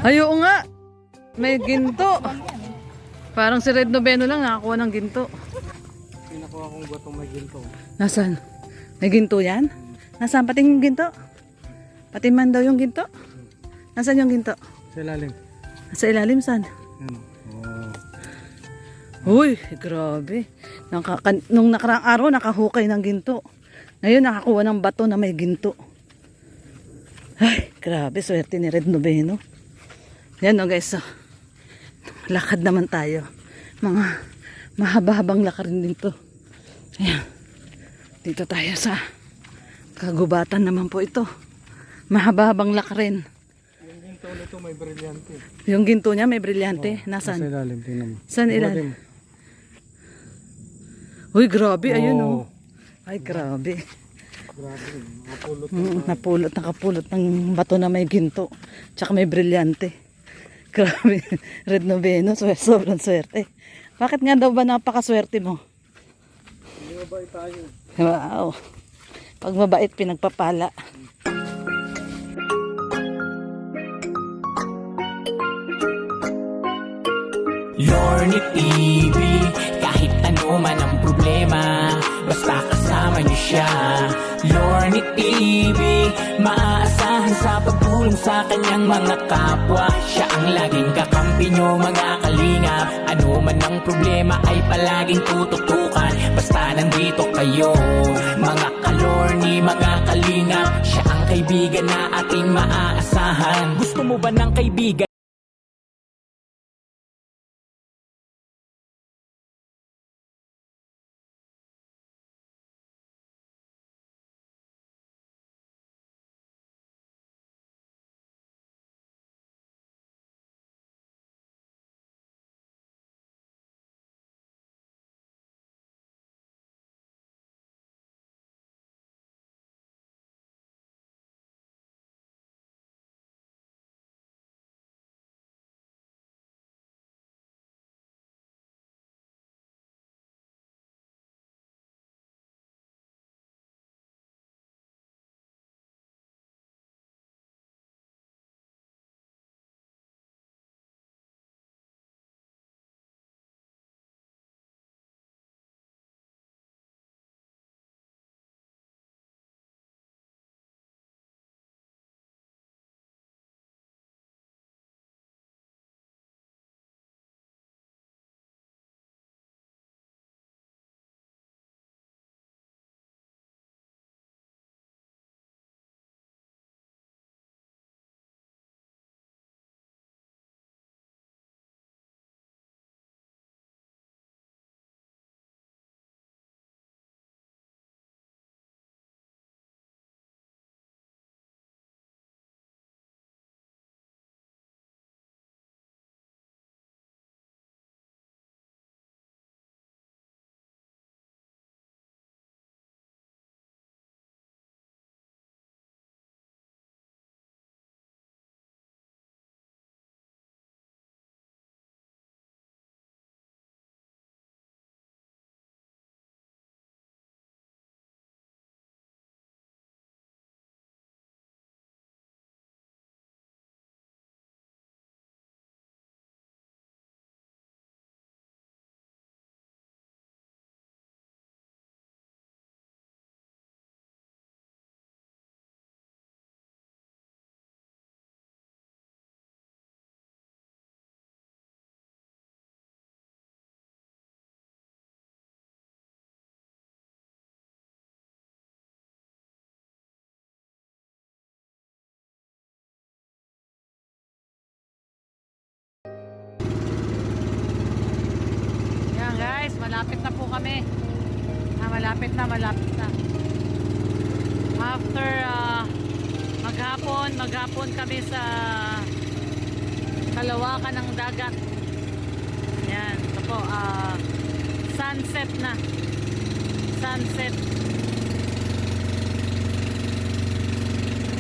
Ayo nga. May ginto. Parang si Red Noveno lang nakakuha ng ginto. Pinakuha kong batong may ginto. Nasaan? May ginto yan? Nasaan? Pating yung ginto? Pati man daw yung ginto? Nasaan yung ginto? Sa ilalim. Sa ilalim saan? Ano? Uy, grabe. Nung nakarang araw, nakahukay ng ginto. Ngayon, nakakuha ng bato na may ginto. Ay, grabe. Swerte ni Red Noveno. Yan o guys. So, lakad naman tayo. Mga mahaba-habang lakarin dito. Ayan. Dito tayo sa kagubatan naman po ito. Mahaba-habang lakarin. Yung ginto nito may brilyante. Yung ginto niya may brilyante. Nasaan? Sa ilalim, tingnan mo. Saan ilalim? Uy, grabe. Ayun o. Ay, grabe. Grabe. Nakapulot. Nakapulot ng bato na may ginto. Tsaka may brilyante. Grabe. Red Noveno. Sobrang swerte. Bakit nga daw ba napakaswerte mo? Hindi mabait tayo. Wow. Pag mabait, pinagpapala. Lorny TV, kahit ano man ang problema, basta kasama niyo siya. Lorny TV, maaasahan sa pagtulong sa kanyang mga kapwa. Siya ang laging kakampi niyo mga kalingap. Ano man ang problema ay palaging tututukan. Basta nandito kayo, mga kalorny, mga kalingap. Siya ang kaibigan na ating maaasahan. Gusto mo ba ng kaibigan? Yan guys, malapit na po kami. Malapit na. After maghapon kami sa kalawakan ng dagat. Yan, ito po, sunset na. Sunset.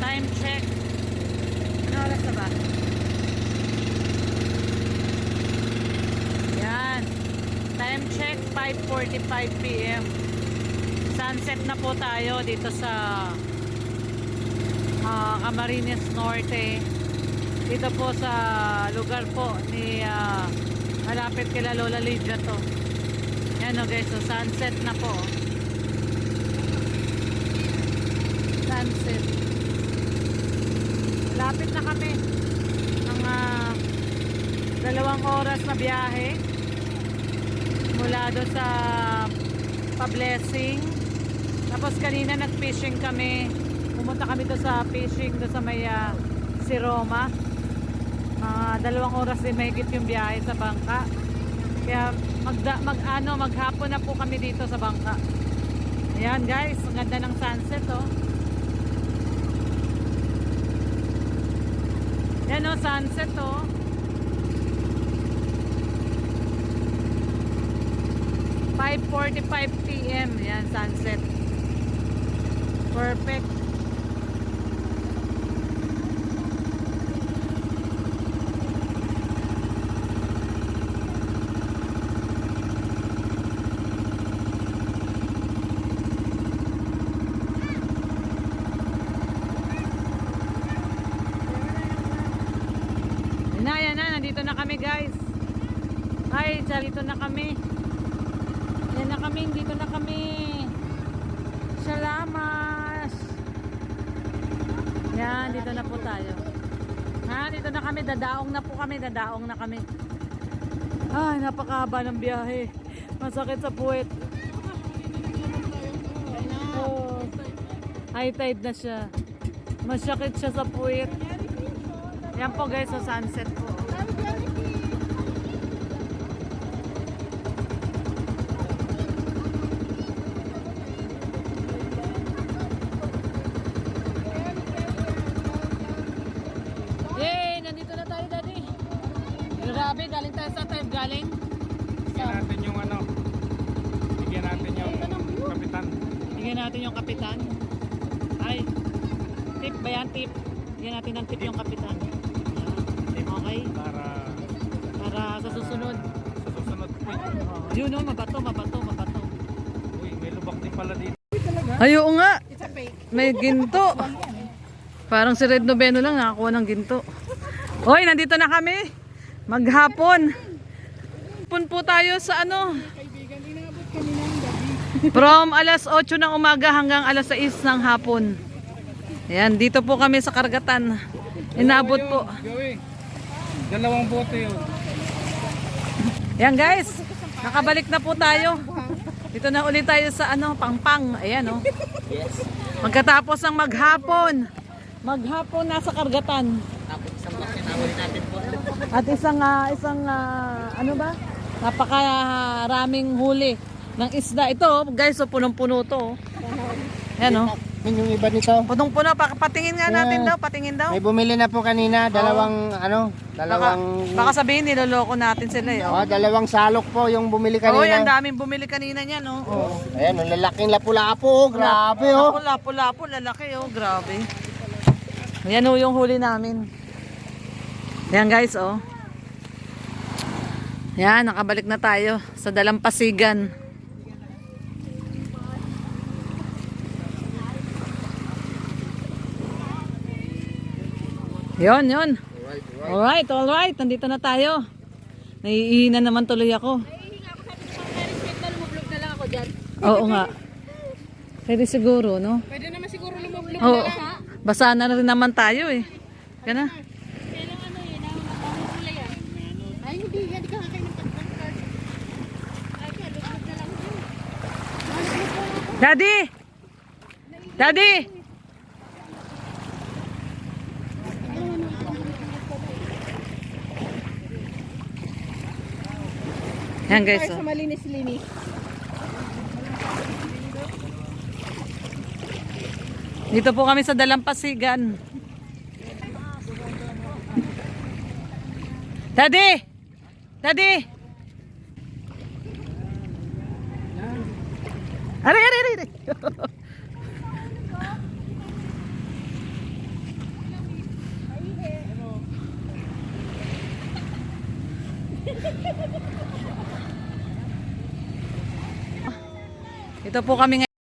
Time check. Ano oras na ba? Yan. Time check 5:45 PM. Sunset na po tayo dito sa Camarines Norte. Dito po sa lugar po ni malapit kila Lola Lydia to. Yan o guys, so sunset na po. Sunset. Lapit na kami. Mga 2 oras na biyahe. Mula doon sa Pa-Blessing. Tapos kanina nag-fishing kami. Pumunta kami doon sa fishing doon sa may si Roma. 2 oras din mahigit yung biyahe sa bangka. Kaya maghapon na po kami dito sa bangka. Ayan guys, ang ganda ng sunset oh. Yan oh, sunset oh. "5:45 PM" yan, sunset. Perfect. Yan na, nandito na kami guys. Ay, dito na kami. Yan na kami, dito na kami. Salamat. Yan, dito na po tayo. Ha, dito na kami, dadaong na po kami, dadaong na kami. Ay, napakahaba ng biyahe. Masakit sa puwet. Oh, high tide na siya. Masakit siya sa puwet. Yan po guys, sa sunset po. Yay! Nandito na tayo, Daddy. Grabe, galing tayo sa time. Galing. Bigyan natin yung ano. Bigyan natin yung kapitan. Bigyan natin yung kapitan. Ay, tip ba yan? Tip. Bigyan natin ng tip yung kapitan. Okay? Para sa susunod. Sa susunod. Uy, Yun o, mabato. uy, may lubak din pala dito. Ay, oo nga. May ginto. Parang si Red Noveno lang nakakuha ng ginto. Hoy, nandito na kami. Maghapon. Hapon po tayo sa ano. From alas 8 ng umaga hanggang alas 6 ng hapon. Ayan, dito po kami sa karagatan. Inabot po. Gawin. 2 bote yun. Ayan guys, nakabalik na po tayo. Dito na ulit tayo sa ano, Pangpang. Ayan oh. Yes. Magkatapos ng maghapon. Maghapon nasa karagatan. Tapos isang box na huli natin po. At isang ano ba? Napakaraming huli ng isda. Ito guys, so punong-puno to. Ayan oh. Yung iba nito. Punong-puno, patingin nga natin daw, patingin daw. May bumili na po kanina, dalawang Baka sabihin niloloko natin sila eh. Oh. dalawang salok po yung bumili Oh, yan daming bumili kanina niyan oh. Oh. Ayan, ang lalaking lapu-lapu, oh, grabe oh. Lapo-lapo, lalaki oh, grabe. Ayan oh yung huli namin. Ayan guys oh. Yan, nakabalik na tayo sa Dalampasigan. Yun. Alright. Nandito na tayo. Naiihina naman tuloy ako. Oo nga. Pwede siguro, no? Pwede naman siguro lumublog Oo. na lang. Basa na rin naman tayo eh. Gana. Kailang ano yun, ang kulay yan. Ay, hindi ka kakain ng pagkakard. Ay, kaya lumublog na lang yun. Daddy! Daddy! Yan guys. Sa Oh. malinis-linis. Dito po kami sa Dalampasigan. Daddy! Daddy! Aray! Ito po kami ngayon.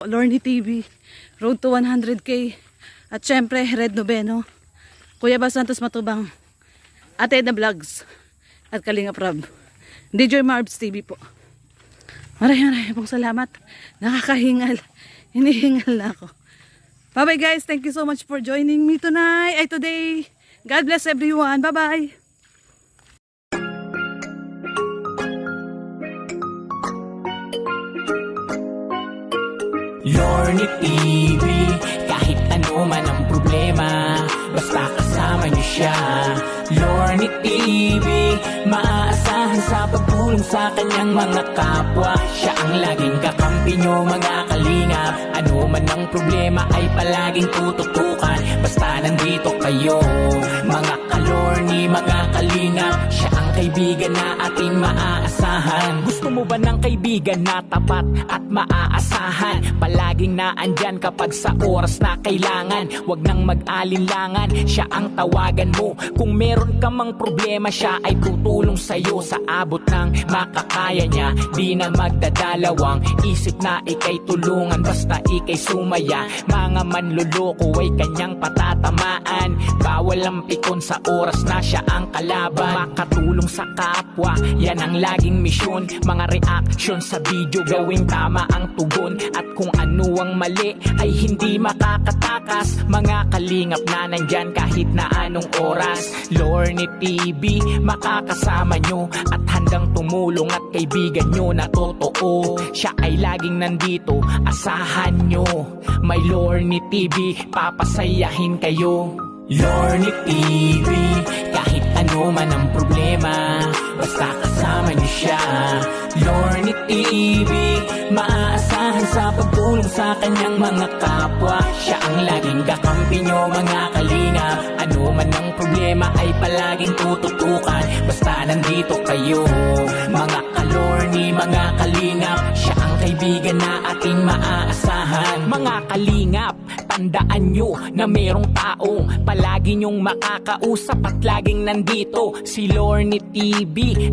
Lorny TV, Road to 100K. At syempre, Red Noveno, Kuya Bas Santos Matubang, Ate Edna Vlogs, at Kalinga Prab. DJ Marbs TV po. Maraming pong salamat. Nakakahingal. Hinihingal na ako. Bye-bye guys. Thank you so much for joining me today. God bless everyone. Bye-bye. Lorny TV, kahit ano man ang problema, basta kasama niyo siya. Lorny TV, maaasahan sa pagtulong sa kanyang mga kapwa. Siya ang laging kakampi niyo mga kalingap. Ano man ang problema ay palaging tututukan. Basta nandito kayo, mga kalorny, mga kalingap. Siya ang kaibigan na ating maaasahan. Gusto mo ba ng kaibigan na tapat at maaasahan? Palaging naandyan kapag sa oras na kailangan. Huwag nang mag-alinlangan, siya ang tawagan mo. Kung meron ka mang problema, siya ay tutulong sa'yo sa abot ng makakaya niya. Di na magdadalawang isip na ikay tulungan, basta ikay sumaya. Mga manluloko ay kanyang patatamaan. Bawal ang pikon sa oras na siya ang kalaban. Makatulong sa kapwa, yan ang laging misyon. Mga reaction sa video, gawing tama ang tugon. At kung ano ang mali ay hindi makakatakas. Mga kalingap na nandyan kahit na anong oras. Lorny TV, makakasama nyo at handang tumulong at kaibigan nyo na totoo. Siya ay laging nandito, asahan nyo. May Lorny TV, papasayahin kayo. Lorny TV, kahit ano man ang problema, basta kasama niyo siya. Lorny TV, maaasahan sa pagtulong sa kanyang mga kapwa. Siya ang laging kakampi niyo mga kalingap. Ano man ang problema ay palaging tututukan. Basta nandito kayo, mga kalorny, mga kalingap. Siya ang kaibigan na ating maaasahan. Mga kalingap, tandaan nyo na merong taong palagi nyong makakausap at laging nandito, si Lorny TV.